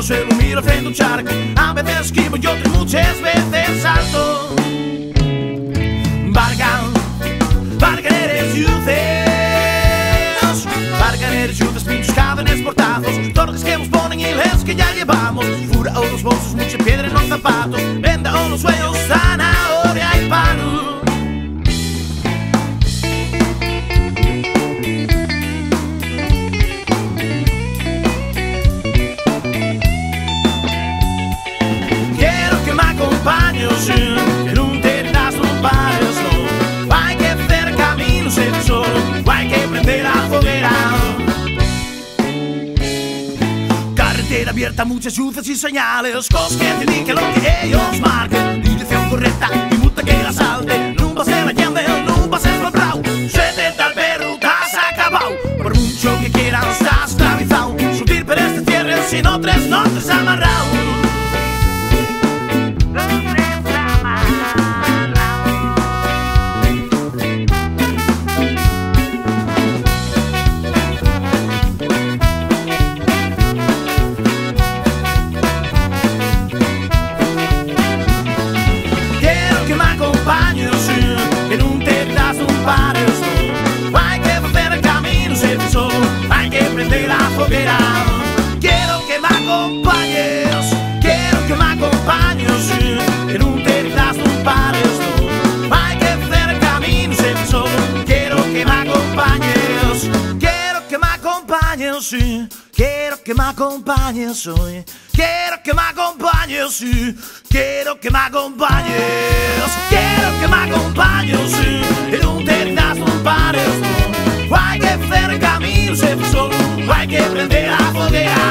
se lo miro frente a un charco. A veces esquivo y otras muchas veces salto. Barganeres juces, barganeres juces, pinchos cadenas portazos, torres que nos ponen y les que ya llevamos. Fura o los bolsos, mucha piedra en los zapatos, venda o los sueños, zanahoria y pan. Acompaños en un terrazo, un pares, no. Hay que hacer caminos en el sol, hay que prender la foguera. Carretera abierta, muchas luces y señales, cosas que te indiquen lo que ellos marquen. Dirección correcta y multa que la salte. No pases la llave, no pases por brau. 70 al perro, estás acabado. Por mucho que quieras, estás esclavizado. Subir por este cierre, sin otros no te has amarrado. En un terrazo, un pares, no. Hay que hacer el camino sin sol, hay que prender la foguera. Quiero que me acompañes, quiero que me acompañes. En un terrazo, un pares, no. Hay que hacer el camino sin sol, quiero que me acompañes. Quiero que me acompañes, quiero que me acompañes hoy. Quiero que me acompañes, quiero que me acompañes. Quiero que me acompañes en un terrazo, un pares, no. Hay que hacer el camino, se solo hay que prender la foguera.